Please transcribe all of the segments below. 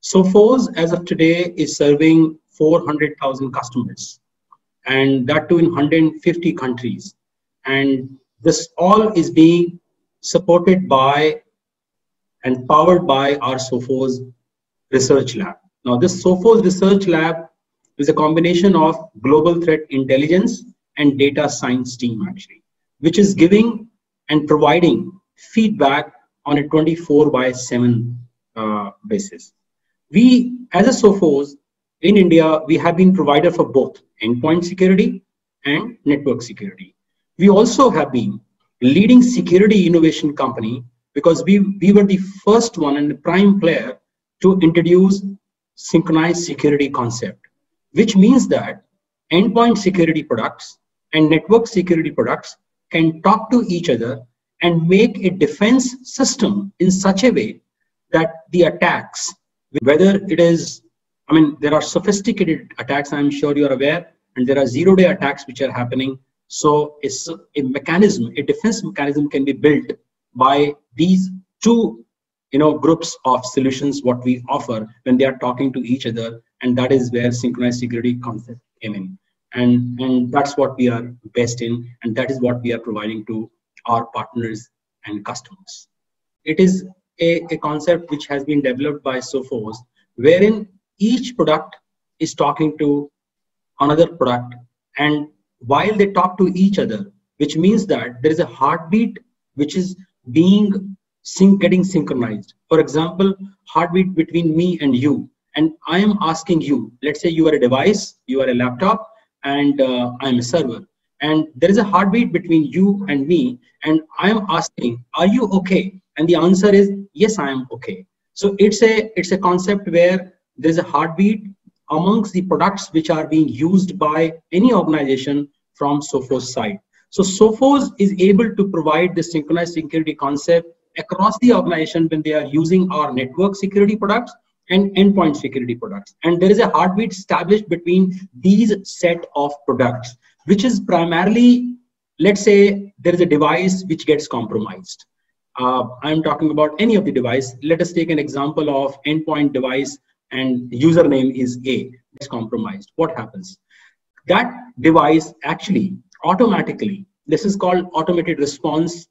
Sophos, as of today, is serving 400,000 customers, and that too in 150 countries. And this all is being supported by and powered by our Sophos Research Lab. Now, this Sophos Research Lab is a combination of global threat intelligence and data science team, actually, which is giving and providing feedback on a 24/7 basis. We, as a Sophos in India, we have been provider for both endpoint security and network security. We also have been leading security innovation company because we were the first one and the prime player to introduce synchronized security concept, which means that endpoint security products and network security products can talk to each other and make a defense system in such a way that the attacks, whether it is, I mean, there are sophisticated attacks, I'm sure you are aware, and there are zero-day attacks which are happening. So it's a mechanism, a defense mechanism can be built by these two groups of solutions what we offer when they are talking to each other, and that is where synchronized security concept came in. And that's what we are best in, and that is what we are providing to our partners and customers. It is a concept which has been developed by Sophos, wherein each product is talking to another product, and while they talk to each other, which means that there is a heartbeat which is being getting synchronized. For example, heartbeat between me and you, and I am asking you, let's say you are a device, you are a laptop, and I am a server, and there is a heartbeat between you and me, and I am asking, are you okay? And the answer is yes, I am okay. So it's a concept where there is a heartbeat amongst the products which are being used by any organization from Sophos side. So Sophos is able to provide the synchronized security concept across the organization when they are using our network security products and endpoint security products. And there is a heartbeat established between these set of products, which is primarily, let's say there is a device which gets compromised. I'm talking about any of the device. Let us take an example of endpoint device and username is A, it's compromised. What happens? That device actually automatically, this is called automated response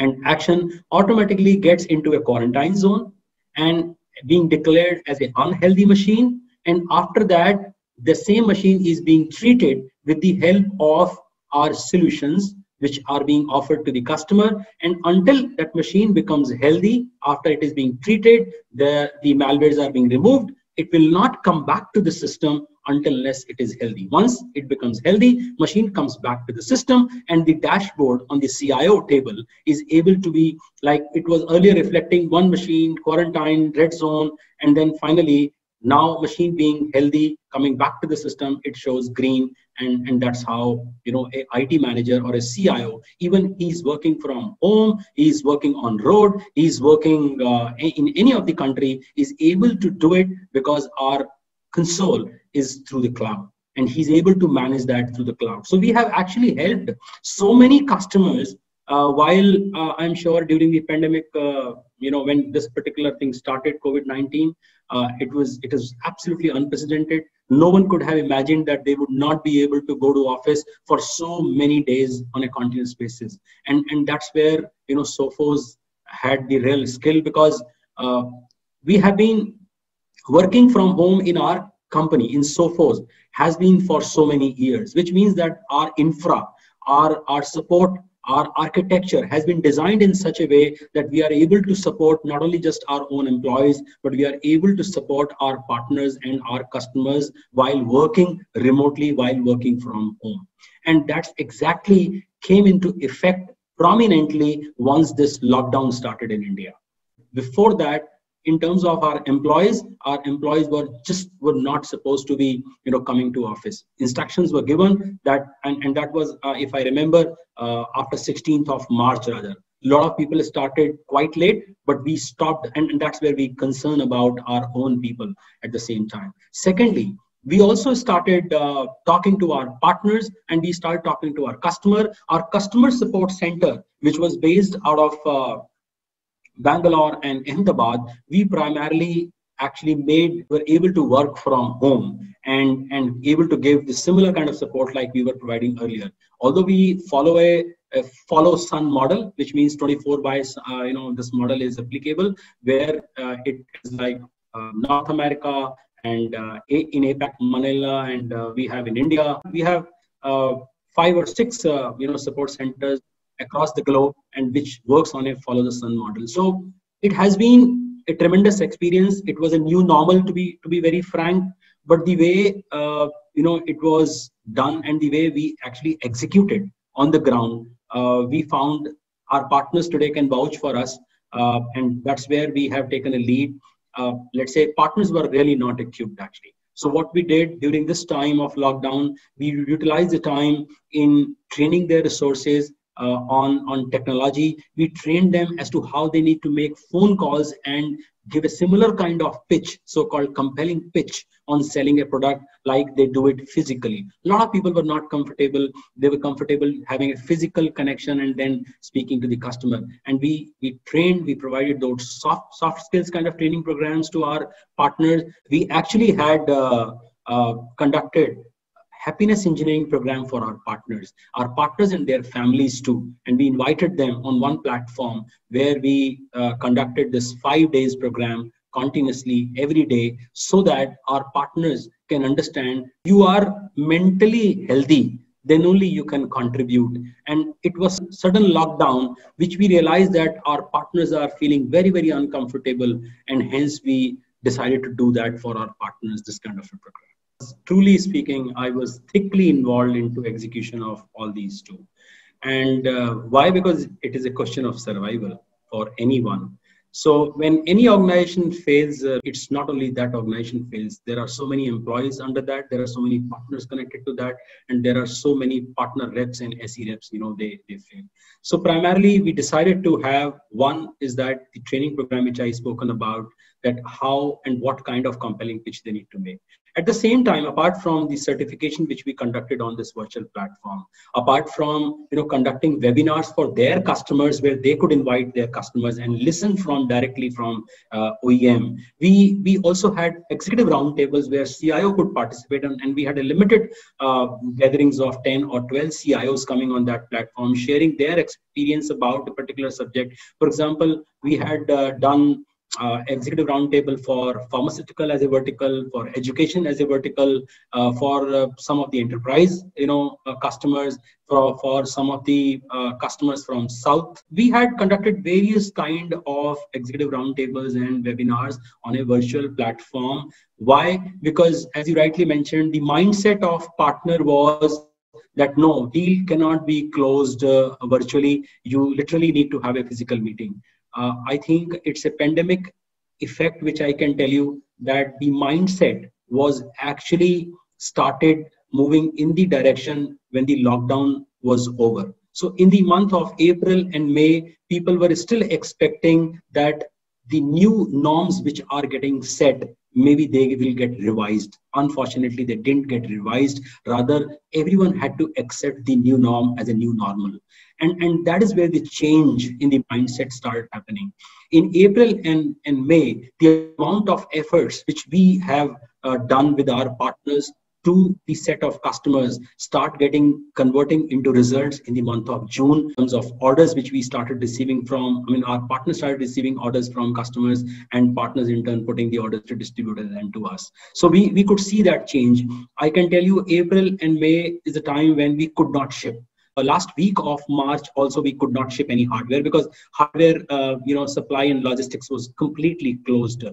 and action, automatically gets into a quarantine zone and being declared as an unhealthy machine. And after that, the same machine is being treated with the help of our solutions which are being offered to the customer. And until that machine becomes healthy, after it is being treated, the malwares are being removed, it will not come back to the system unless it is healthy. Once it becomes healthy, machine comes back to the system, and the dashboard on the CIO table is able to be like it was earlier, reflecting one machine, quarantine, red zone, and then finally now machine being healthy, coming back to the system, it shows green. And that's how, a IT manager or a CIO, even he's working from home, he's working on road, he's working in any of the country, is able to do it because our console is through the cloud, and he's able to manage that through the cloud. So we have actually helped so many customers while I'm sure during the pandemic, when this particular thing started, COVID-19, it was absolutely unprecedented. No one could have imagined that they would not be able to go to office for so many days on a continuous basis. And that's where, Sophos had the real skill, because we have been working from home in our company, in Sophos, has been for so many years, which means that our infra, our support, our architecture has been designed in such a way that we are able to support not only just our own employees, but we are able to support our partners and our customers while working remotely, while working from home. And that's exactly came into effect prominently once this lockdown started in India. Before that, in terms of our employees were not supposed to be, coming to office. Instructions were given that, and that was, if I remember, after 16th of March rather. A lot of people started quite late, but we stopped, and that's where we concern about our own people at the same time. Secondly, we also started talking to our partners, and we started talking to our customer support center, which was based out of Bangalore and Ahmedabad. We primarily actually were able to work from home and able to give the similar kind of support like we were providing earlier. Although we follow a follow sun model, which means 24 by, this model is applicable where it is like North America and in APAC, Manila, and we have in India, we have 5 or 6, support centers across the globe, and which works on a follow the sun model. So it has been a tremendous experience. It was a new normal, to be very frank, but the way it was done and the way we actually executed on the ground, we found our partners today can vouch for us, and that's where we have taken a lead. Let's say partners were really not equipped actually. So what we did during this time of lockdown, we utilized the time in training their resources on technology. We trained them as to how they need to make phone calls and give a similar kind of pitch, so-called compelling pitch on selling a product like they do it physically. A lot of people were not comfortable. They were comfortable having a physical connection and then speaking to the customer. And we provided those soft skills kind of training programs to our partners. We actually had conducted happiness engineering program for our partners and their families too. And we invited them on one platform where we conducted this 5 days program continuously every day, so that our partners can understand you are mentally healthy, then only you can contribute. And it was sudden lockdown, which we realized that our partners are feeling very, very uncomfortable. And hence we decided to do that for our partners, this kind of a program. Truly speaking, I was thickly involved into execution of all these two. And why? Because it is a question of survival for anyone. So when any organization fails, it's not only that organization fails. There are so many employees under that. There are so many partners connected to that. And there are so many partner reps and SE reps, they fail. So primarily we decided to have, one is that the training program, which I spoken about, that how and what kind of compelling pitch they need to make. At the same time, apart from the certification which we conducted on this virtual platform, apart from conducting webinars for their customers where they could invite their customers and listen directly from OEM, we also had executive roundtables where CIO could participate, and we had a limited gatherings of 10 or 12 CIOs coming on that platform, sharing their experience about a particular subject. For example, we had done executive roundtable for pharmaceutical as a vertical, for education as a vertical, for some of the enterprise, customers, for some of the customers from South. We had conducted various kind of executive roundtables and webinars on a virtual platform. Why? Because as you rightly mentioned, the mindset of partner was that no, deal cannot be closed virtually. You literally need to have a physical meeting. I think it's a pandemic effect, which I can tell you that the mindset was actually started moving in the direction when the lockdown was over. So in the month of April and May, people were still expecting that the new norms which are getting set, maybe they will get revised. Unfortunately, they didn't get revised. Rather, everyone had to accept the new norm as a new normal. And that is where the change in the mindset started happening. In April and May, the amount of efforts which we have done with our partners to the set of customers start converting into results in the month of June in terms of orders which we started receiving from, our partners started receiving orders from customers, and partners in turn putting the orders to distributors and to us. So we could see that change. I can tell you April and May is the time when we could not ship. Last week of March also we could not ship any hardware because hardware supply and logistics was completely closed.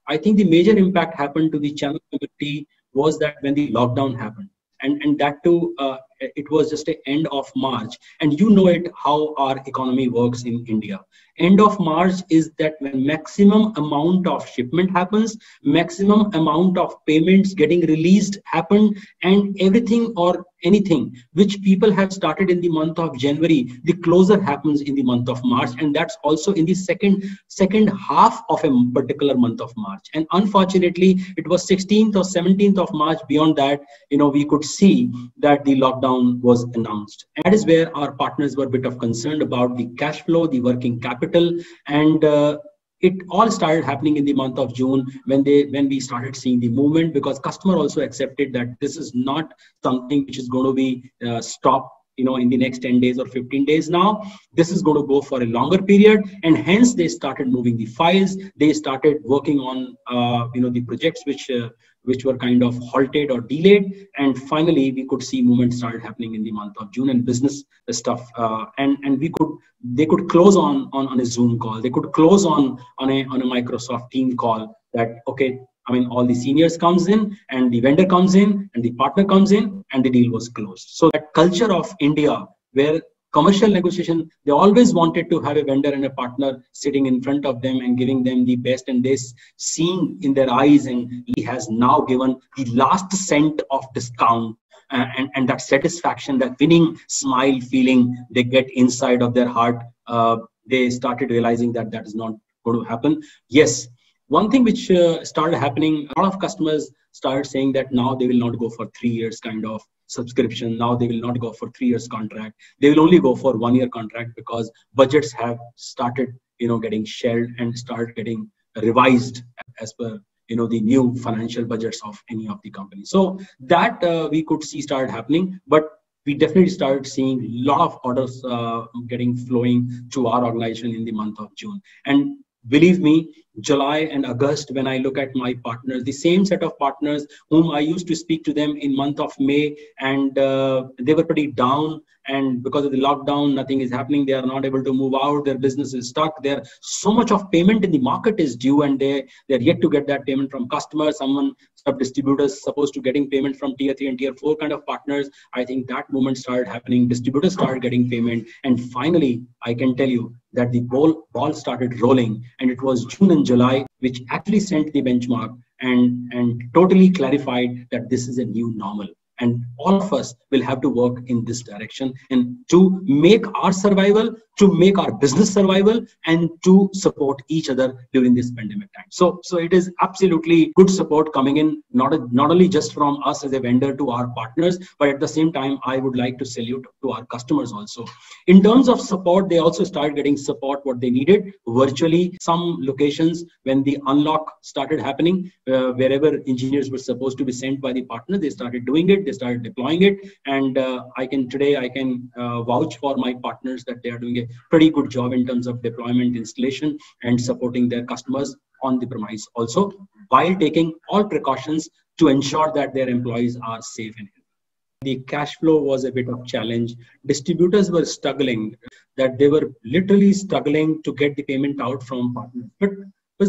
I think the major impact happened to the channel community was that when the lockdown happened, and that too, it was just the end of March. And you know it, how our economy works in India. End of March is that when maximum amount of shipment happens, maximum amount of payments getting released happen, and everything or anything which people have started in the month of January, the closure happens in the month of March, and that's also in the second half of a particular month of March. And unfortunately, it was 16th or 17th of March. Beyond that, we could see that the lockdown was announced. And that is where our partners were a bit of concerned about the cash flow, the working capital, and it all started happening in the month of June when we started seeing the movement, because customer also accepted that this is not something which is going to be stopped, in the next 10 days or 15 days. Now this is going to go for a longer period, and hence they started moving the files. They started working on the projects which were kind of halted or delayed, and finally we could see movement started happening in the month of June, and business stuff and they could close on a Zoom call. They could close on a Microsoft Team call, that okay, I mean, all the seniors comes in and the vendor comes in and the partner comes in, and the deal was closed. So that culture of India, where commercial negotiation, they always wanted to have a vendor and a partner sitting in front of them and giving them the best, and they seeing in their eyes, and he has now given the last cent of discount, and that satisfaction, that winning smile feeling they get inside of their heart, they started realizing that that is not going to happen. Yes, one thing which started happening, a lot of customers started saying that now they will not go for 3 years kind of subscription. Now they will not go for 3 years contract. They will only go for 1 year contract, because budgets have started, getting shelled and start getting revised as per, the new financial budgets of any of the companies. So that we could see started happening, but we definitely started seeing a lot of orders getting flowing to our organization in the month of June. And believe me, July and August, when I look at my partners, the same set of partners whom I used to speak to them in month of May, and they were pretty down, and because of the lockdown, nothing is happening. They are not able to move out. Their business is stuck. There so much of payment in the market is due, and they're yet to get that payment from customers. Some distributors supposed to getting payment from tier 3 and tier 4 kind of partners. I think that moment started happening. Distributors started getting payment, and finally, I can tell you that the ball started rolling, and it was June and July which actually sent the benchmark and totally clarified that this is a new normal. And all of us will have to work in this direction, and to make our survival, to make our business survival, and to support each other during this pandemic time. So it is absolutely good support coming in, not only just from us as a vendor to our partners, but at the same time, I would like to salute to our customers also. In terms of support, they also started getting support what they needed virtually. Some locations, when the unlock started happening, wherever engineers were supposed to be sent by the partner, they started doing it. They started deploying it, and I can vouch for my partners that they are doing a pretty good job in terms of deployment, installation, and supporting their customers on the premise also, while taking all precautions to ensure that their employees are safe and healthy. The cash flow was a bit of challenge. Distributors were struggling, that they were literally struggling to get the payment out from partners. But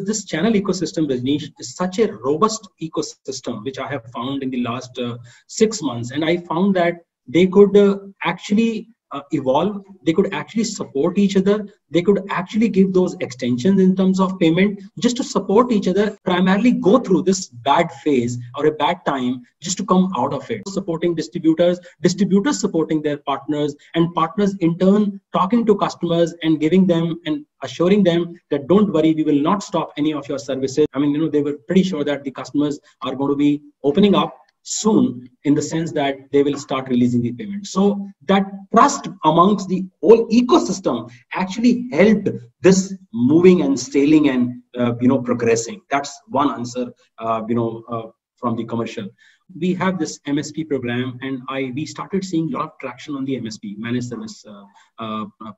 this channel ecosystem, Rajneesh, is such a robust ecosystem, which I have found in the last 6 months. And I found that they could actually evolve. They could actually support each other. They could actually give those extensions in terms of payment just to support each other, primarily go through this bad phase or a bad time just to come out of it. Supporting distributors, distributors supporting their partners, and partners in turn talking to customers and giving them and assuring them that don't worry, we will not stop any of your services. I mean, they were pretty sure that the customers are going to be opening up soon, in the sense that they will start releasing the payment. So that trust amongst the whole ecosystem actually helped this moving and scaling and progressing. That's one answer from the commercial. We have this MSP program, and we started seeing a lot of traction on the MSP, managed service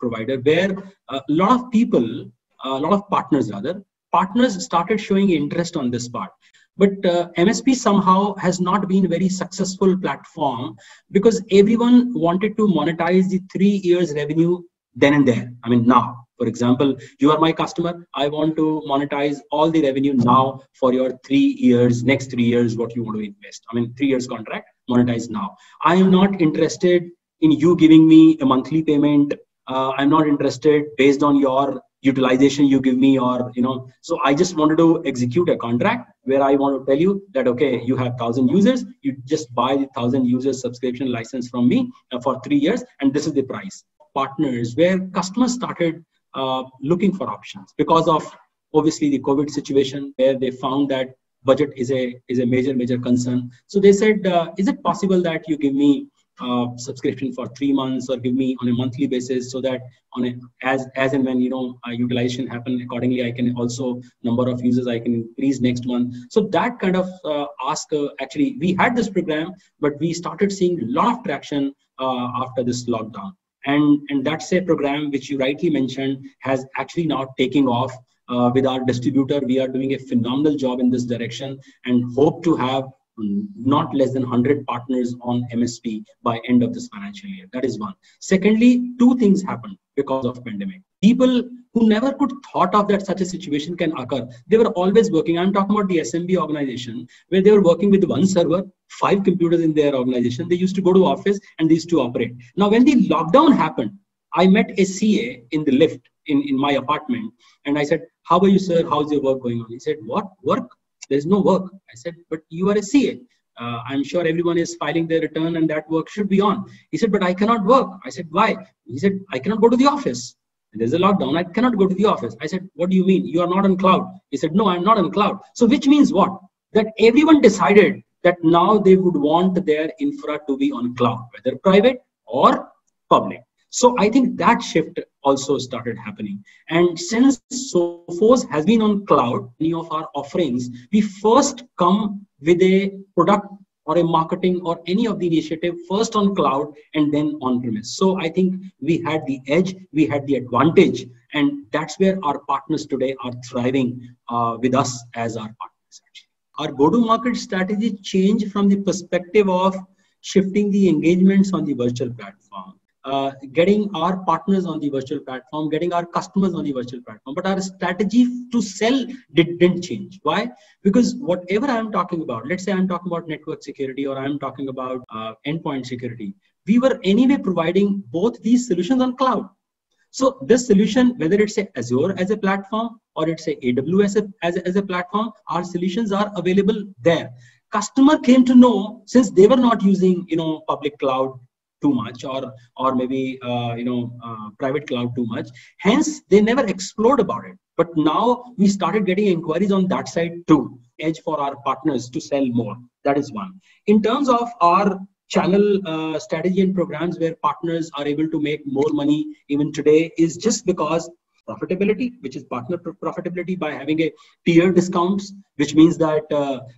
provider, where a lot of people, a lot of partners started showing interest on this part. But MSP somehow has not been a very successful platform, because everyone wanted to monetize the 3 years revenue then and there. I mean, now, for example, you are my customer. I want to monetize all the revenue now for your 3 years, next 3 years, what you want to invest. I mean, 3 years contract, monetize now. I am not interested in you giving me a monthly payment. I'm not interested based on your utilization you give me, or so I just wanted to execute a contract where I want to tell you that, okay, you have 1,000 users, you just buy the 1,000 users subscription license from me for 3 years, and this is the price. Partners, where customers started looking for options because of obviously the COVID situation, where they found that budget is a major concern. So they said, is it possible that you give me subscription for 3 months, or give me on a monthly basis, so that on a as and when utilization happen accordingly, I can also number of users I can increase next month. So that kind of ask actually we had this program, but we started seeing a lot of traction after this lockdown, and that's a program which you rightly mentioned has actually now taking off. With our distributor, we are doing a phenomenal job in this direction, and hope to have not less than 100 partners on MSP by end of this financial year. That is one. Secondly, two things happened because of pandemic. People who never could thought of that such a situation can occur, they were always working. I'm talking about the SMB organization, where they were working with one server, 5 computers in their organization. They used to go to office and they used to operate. Now, when the lockdown happened, I met a CA in the lift in my apartment, and I said, "How are you, sir? How's your work going on?" He said, "What work? There's no work." I said, "But you are a CA. I'm sure everyone is filing their return and that work should be on." He said, "But I cannot work." I said, "Why?" He said, "I cannot go to the office. There's a lockdown. I cannot go to the office." I said, "What do you mean? You are not on cloud?" He said, "No, I'm not on cloud." So which means what? That everyone decided that now they would want their infra to be on cloud, whether private or public. So I think that shift also started happening. And since Sophos has been on cloud, many of our offerings, we first come with a product or a marketing or any of the initiative first on cloud and then on premise. So I think we had the edge, we had the advantage, and that's where our partners today are thriving with us as our partners. Actually, our go-to-market strategy changed from the perspective of shifting the engagements on the virtual platform. Getting our partners on the virtual platform, getting our customers on the virtual platform. But our strategy to sell didn't change. Why? Because whatever I'm talking about, let's say I'm talking about network security or I'm talking about endpoint security, we were anyway providing both these solutions on cloud. So this solution, whether it's a Azure as a platform or it's a AWS as a platform, our solutions are available there. Customer came to know, since they were not using public cloud too much, or maybe private cloud too much, hence they never explored about it. But now we started getting inquiries on that side too. Edge for our partners to sell more. That is one. In terms of our channel strategy and programs where partners are able to make more money even today, is just because profitability, which is partner profitability by having a tier discounts, which means that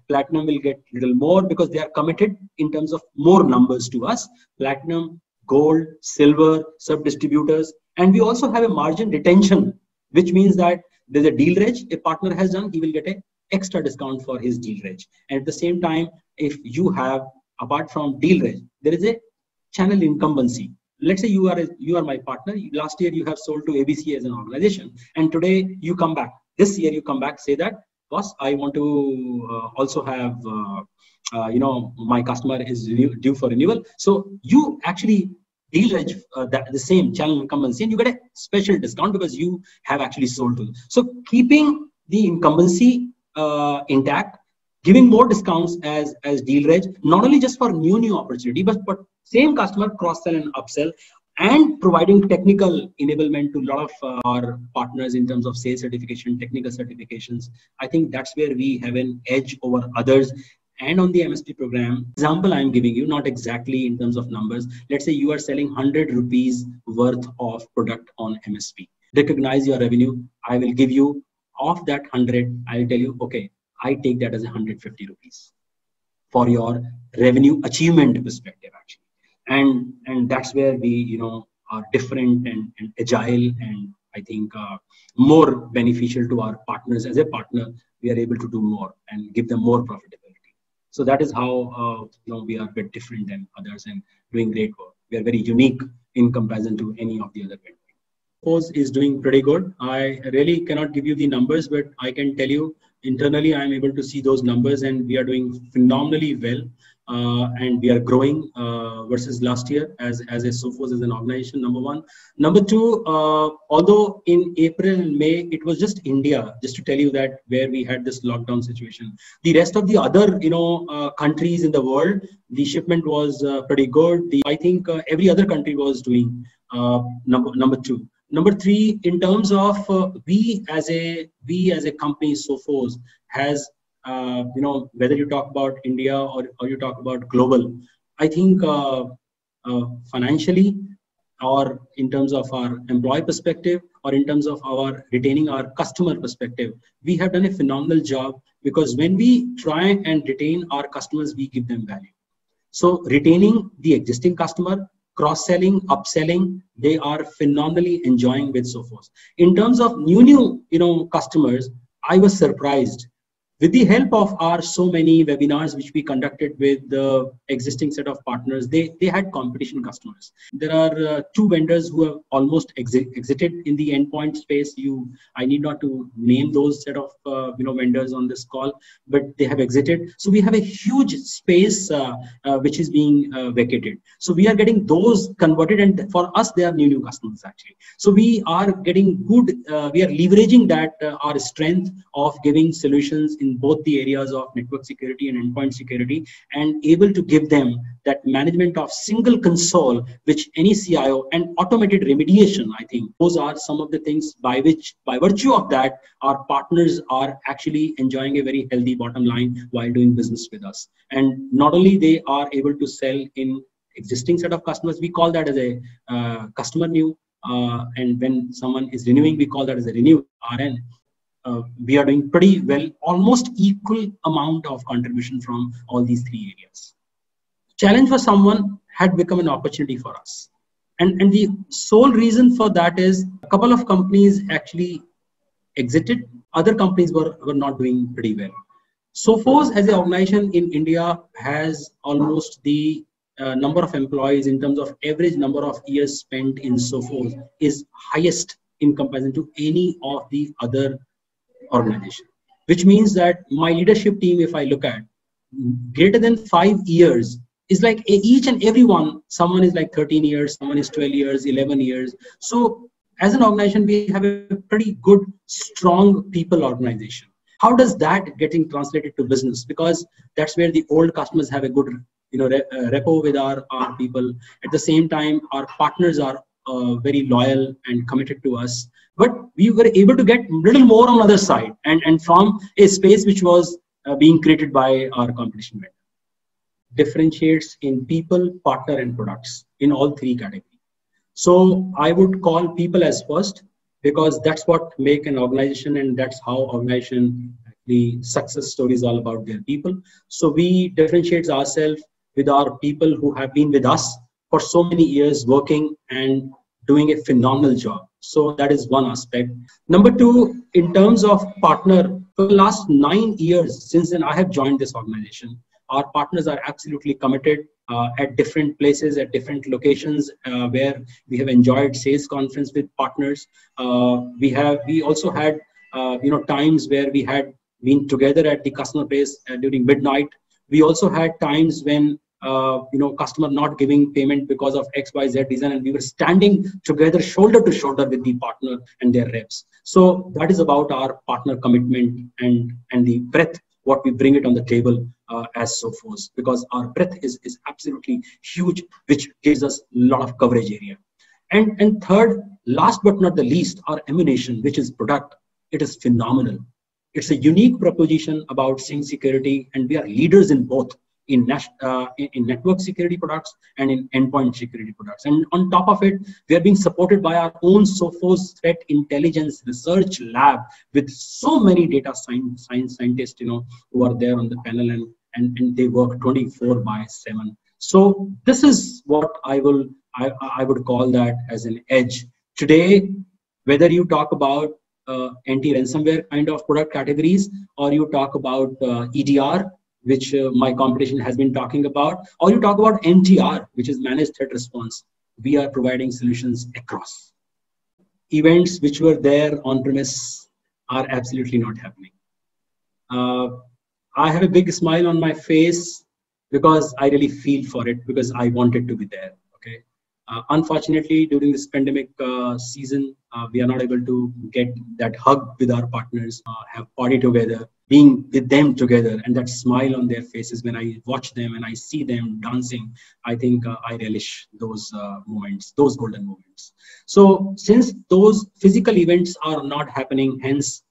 Platinum will get a little more because they are committed in terms of more numbers to us. Platinum, Gold, Silver, sub-distributors. And we also have a margin retention, which means that there's a deal reg a partner has done, he will get an extra discount for his deal reg. And at the same time, if you have, apart from deal reg, there is a channel incumbency. Let's say you are my partner. Last year you have sold to ABC as an organization, and today you come back. This year you come back, say that, boss, I want to also have my customer is due for renewal. So you actually deal the same channel incumbency, and you get a special discount because you have actually sold to them. So keeping the incumbency intact, giving more discounts as deal reg, not only just for new opportunity, but same customer cross-sell and upsell, and providing technical enablement to a lot of our partners in terms of sales certification, technical certifications. I think that's where we have an edge over others. And on the MSP program, example I'm giving you, not exactly in terms of numbers. Let's say you are selling 100 rupees worth of product on MSP. Recognize your revenue. I will give you, of that 100, I'll tell you, okay, I take that as 150 rupees for your revenue achievement perspective, actually. And that's where we are different and agile, and I think more beneficial to our partners. As a partner, we are able to do more and give them more profitability. So that is how we are a bit different than others and doing great work. We are very unique in comparison to any of the other vendors. Sophos is doing pretty good. I really cannot give you the numbers, but I can tell you internally I am able to see those numbers, and we are doing phenomenally well. And we are growing versus last year as a Sophos as an organization, number one. Number two, although in April and May, it was just India, just to tell you that where we had this lockdown situation. The rest of the other, countries in the world, the shipment was pretty good. I think every other country was doing number two. Number three, in terms of we as a company, Sophos has, whether you talk about India or you talk about global, I think financially, or in terms of our employee perspective, or in terms of our retaining our customer perspective, we have done a phenomenal job, because when we try and retain our customers, we give them value. So retaining the existing customer, cross-selling, upselling, they are phenomenally enjoying with Sophos. In terms of new customers, I was surprised. With the help of our so many webinars which we conducted with the existing set of partners, they had competition customers. There are two vendors who have almost exited in the endpoint space. I need not to name those set of vendors on this call, but they have exited. So we have a huge space which is being vacated. So we are getting those converted, and for us they are new customers actually. So we are getting good. We are leveraging that our strength of giving solutions in both the areas of network security and endpoint security, and able to give them that management of single console, which any CIO, and automated remediation. I think those are some of the things by virtue of that, our partners are actually enjoying a very healthy bottom line while doing business with us. And not only they are able to sell in existing set of customers, we call that as a customer new, and when someone is renewing, we call that as a renew RN. We are doing pretty well, almost equal amount of contribution from all these three areas. Challenge for someone had become an opportunity for us. And the sole reason for that is a couple of companies actually exited. Other companies were not doing pretty well. Sophos as an organization in India has almost the number of employees in terms of average number of years spent in Sophos is highest in comparison to any of the other organization, which means that my leadership team, if I look at greater than 5 years, is like each and every one. Someone is like 13 years, someone is 12 years, 11 years. So as an organization, we have a pretty good, strong people organization. How does that getting translated to business? Because that's where the old customers have a good repo with our people. At the same time, our partners are very loyal and committed to us, but we were able to get a little more on the other side, and from a space which was being created by our competition vendor. Differentiates in people, partner, and products in all three categories. So I would call people as first, because that's what make an organization, and that's how organization, the success story is all about their people. So we differentiate ourselves with our people who have been with us for so many years, working and doing a phenomenal job. So that is one aspect. Number two, in terms of partner, for the last 9 years since then I have joined this organization, our partners are absolutely committed at different places, at different locations, where we have enjoyed sales conference with partners. We also had times where we had been together at the customer base during midnight. We also had times when customer not giving payment because of XYZ reason, and we were standing together shoulder to shoulder with the partner and their reps. So that is about our partner commitment and the breadth what we bring it on the table as Sophos, because our breadth is absolutely huge, which gives us a lot of coverage area. And third, last but not the least, our ammunition, which is product. It is phenomenal. It's a unique proposition about sync security, and we are leaders in both. In network security products and in endpoint security products. And on top of it, we are being supported by our own Sophos Threat Intelligence Research Lab with so many data scientists, who are there on the panel, and they work 24/7. So this is what I would call that as an edge. Today, whether you talk about anti-ransomware kind of product categories, or you talk about EDR, which my competition has been talking about, or you talk about MTR, which is managed threat response, we are providing solutions across. Events which were there on premise are absolutely not happening. I have a big smile on my face because I really feel for it, because I wanted to be there. Okay. Unfortunately, during this pandemic season, we are not able to get that hug with our partners, have party together, being with them together, and that smile on their faces when I watch them and I see them dancing. I think I relish those moments, those golden moments. So since those physical events are not happening, hence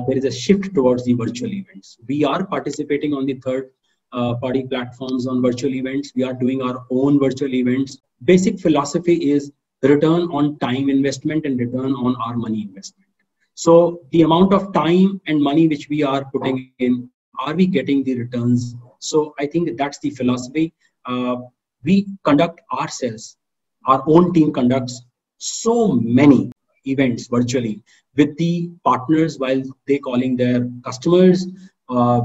there is a shift towards the virtual events. We are participating on the third party platforms on virtual events. We are doing our own virtual events. basic philosophy is return on time investment and return on our money investment. So the amount of time and money which we are putting in, are we getting the returns? So I think that's the philosophy. We conduct ourselves, our own team conducts so many events virtually with the partners while they calling their customers,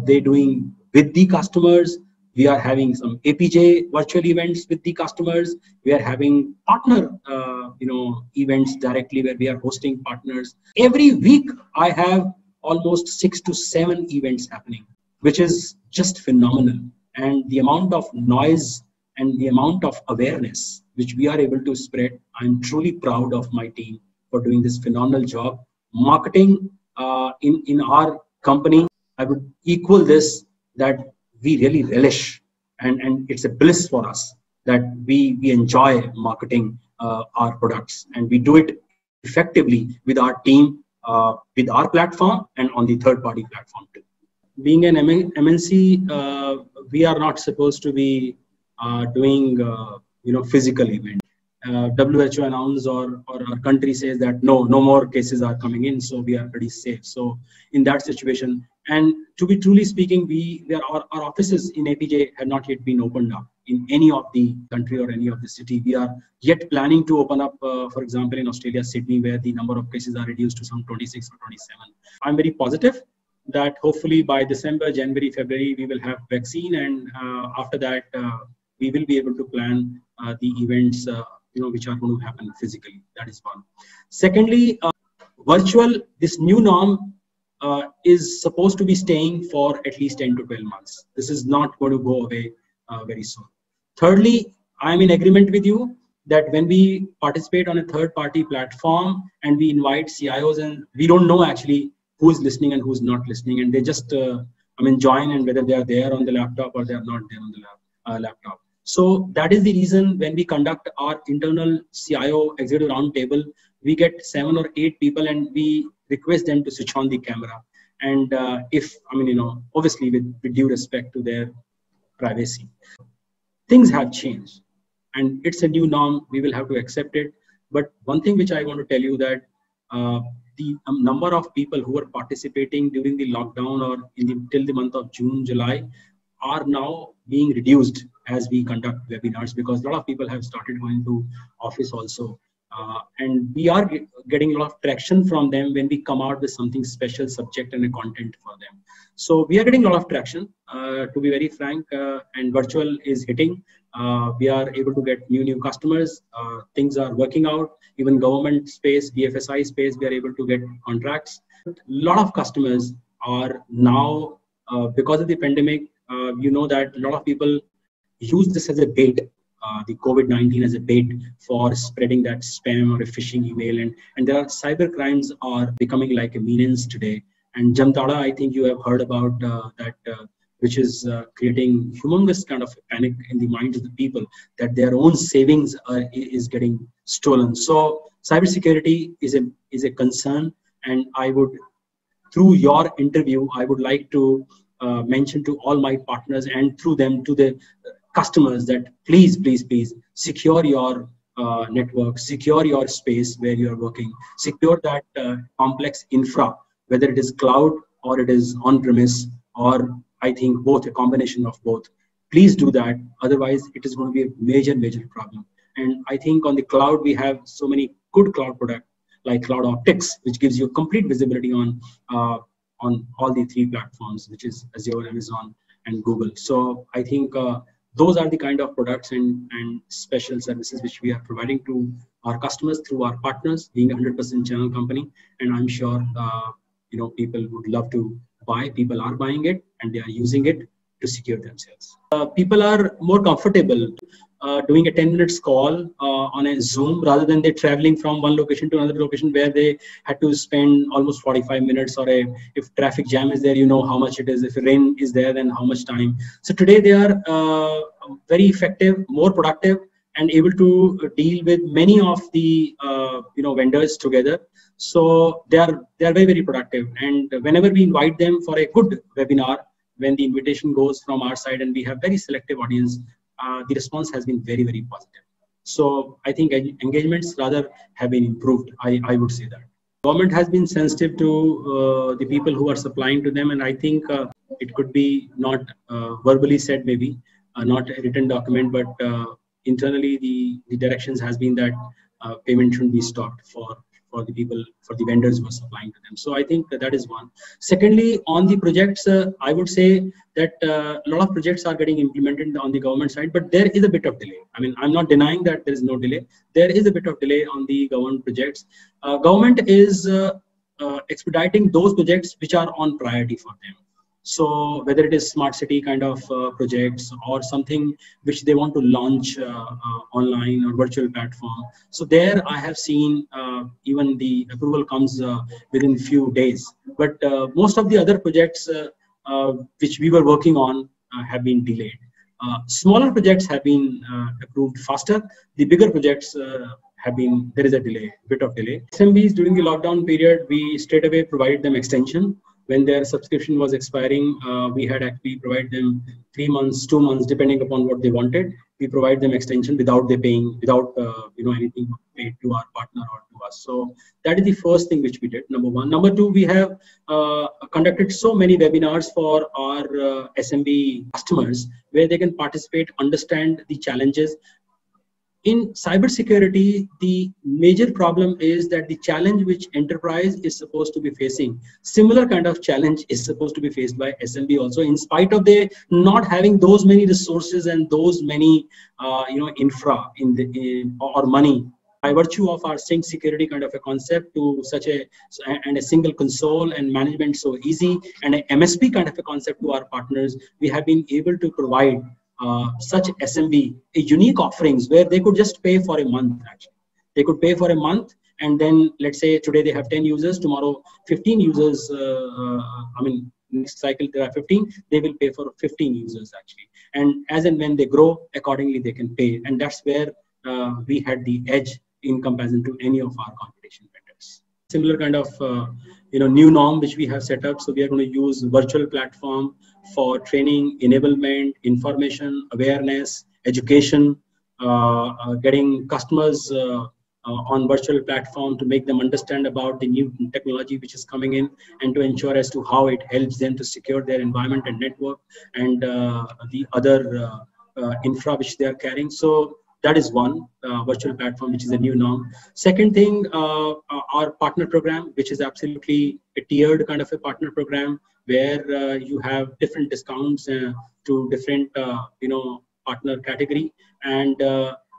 they doing with the customers. We are having some APJ virtual events with the customers. We are having partner, events directly where we are hosting partners. Every week, I have almost 6 to 7 events happening, which is just phenomenal. And the amount of noise and the amount of awareness which we are able to spread, I'm truly proud of my team for doing this phenomenal job. Marketing in our company, I would equal this, that we really relish, and it's a bliss for us that we enjoy marketing our products, and we do it effectively with our team, with our platform and on the third party platform too. Being an MNC, we are not supposed to be doing physical events. WHO announced, or our country says that no more cases are coming in, so we are pretty safe. So in that situation, and to be truly speaking, our offices in APJ have not yet been opened up in any of the country or any of the city. We are yet planning to open up, for example, in Australia, Sydney, where the number of cases are reduced to some 26 or 27. I'm very positive that hopefully by December, January, February, we will have vaccine, and after that, we will be able to plan the events which are going to happen physically. That is one. Secondly, virtual, this new norm is supposed to be staying for at least 10 to 12 months. This is not going to go away very soon. Thirdly, I'm in agreement with you that when we participate on a third-party platform and we invite CIOs, and we don't know actually who is listening and who's not listening, and they just join, and whether they are there on the laptop or they are not there on the laptop. So that is the reason when we conduct our internal CIO executive roundtable, we get 7 or 8 people and we request them to switch on the camera. And obviously with due respect to their privacy. Things have changed and it's a new norm. We will have to accept it. But one thing which I want to tell you that the number of people who were participating during the lockdown or till the month of June, July are now being reduced as we conduct webinars, because a lot of people have started going to office also. And we are getting a lot of traction from them when we come out with something special subject and a content for them. So we are getting a lot of traction, to be very frank, and virtual is hitting. We are able to get new customers. Things are working out. Even government space, BFSI space, we are able to get contracts. A lot of customers are now, because of the pandemic, that a lot of people use this as a bait, the COVID-19 as a bait for spreading that spam or a phishing email. And there are cyber crimes are becoming like a menace today. And Jamtada, I think you have heard about that, which is creating humongous kind of panic in the minds of the people that their own savings is getting stolen. So cybersecurity is a concern. And I would, through your interview, I would like to mention to all my partners and through them to the customers that please secure your network, secure your space where you are working, secure that complex infra, whether it is cloud or it is on-premise, or I think both, a combination of both. Please do that. Otherwise, it is going to be a major problem. And I think on the cloud, we have so many good cloud products like Cloud Optics, which gives you complete visibility on all the 3 platforms, which is Azure, Amazon, and Google. So I think those are the kind of products and special services which we are providing to our customers through our partners, being a 100% channel company. And I'm sure people would love to buy. People are buying it and they are using it to secure themselves. People are more comfortable doing a 10 minutes call on a Zoom rather than they traveling from one location to another location where they had to spend almost 45 minutes, or if traffic jam is there, how much it is. If rain is there, then how much time. So today they are very effective, more productive, and able to deal with many of the vendors together. So they are very productive. And whenever we invite them for a good webinar, when the invitation goes from our side and we have very selective audience, the response has been very positive. So I think engagements rather have been improved. I would say that. Government has been sensitive to the people who are supplying to them, and I think it could be not verbally said, maybe not a written document, but internally the directions has been that payment shouldn't be stopped for the people, for the vendors who are supplying to them. So I think that is one. Secondly, on the projects, I would say that a lot of projects are getting implemented on the government side, but there is a bit of delay. I mean, I'm not denying that there is no delay. There is a bit of delay on the government projects. Government is expediting those projects which are on priority for them. So whether it is smart city kind of projects or something which they want to launch online or virtual platform. So there I have seen even the approval comes within few days. But most of the other projects which we were working on have been delayed. Smaller projects have been approved faster. The bigger projects have been, there is a delay, bit of delay. SMBs during the lockdown period, we straight away provided them extension. When their subscription was expiring, we had actually provided them 3 months, 2 months, depending upon what they wanted. We provide them extension without they paying, without anything paid to our partner or to us. So that is the first thing which we did. Number one. Number two, we have conducted so many webinars for our SMB customers where they can participate, understand the challenges. In cybersecurity, the major problem is that the challenge which enterprise is supposed to be facing, similar kind of challenge is supposed to be faced by SMB also, in spite of they not having those many resources and those many infra or money. By virtue of our sync security kind of a concept to such a single console and management so easy, and an MSP kind of a concept to our partners, we have been able to provide such SMB a unique offerings where they could just pay for a month. Actually, they could pay for a month, and then let's say today they have 10 users, tomorrow 15 users. Next cycle there are 15. They will pay for 15 users actually, and as and when they grow, accordingly they can pay, and that's where we had the edge in comparison to any of our competition vendors. Similar kind of new norm which we have set up. So we are going to use virtual platform for training, enablement, information, awareness, education, getting customers on virtual platform to make them understand about the new technology which is coming in, and to ensure as to how it helps them to secure their environment and network and the other infra which they are carrying. So that is one virtual platform, which is a new norm. Second thing, our partner program, which is absolutely a tiered kind of a partner program, where you have different discounts to different partner category, and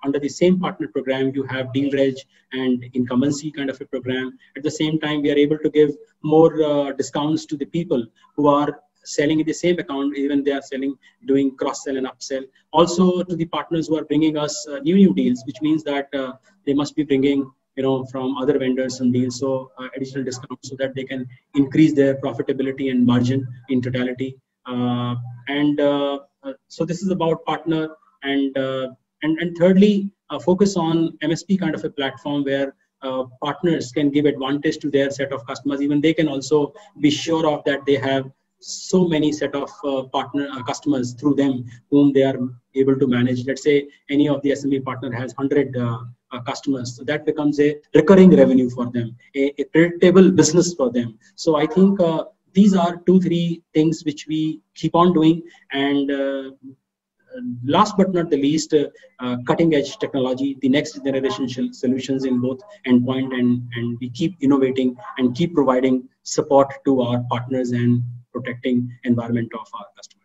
under the same partner program you have deal reg and incumbency kind of a program. At the same time, we are able to give more discounts to the people who are selling in the same account, even they are doing cross sell and upsell. Also to the partners who are bringing us new deals, which means that they must be bringing from other vendors some deals, so additional discounts, so that they can increase their profitability and margin in totality. So this is about partner, and thirdly, focus on MSP kind of a platform where partners can give advantage to their set of customers. Even they can also be sure of that they have so many set of partner customers through them whom they are able to manage. Let's say any of the SME partner has 100 customers, so that becomes a recurring revenue for them, a predictable business for them. So I think these are 2-3 things which we keep on doing, and last but not the least, cutting edge technology, the next generation solutions in both endpoint and we keep innovating and keep providing support to our partners and protecting environment of our customers.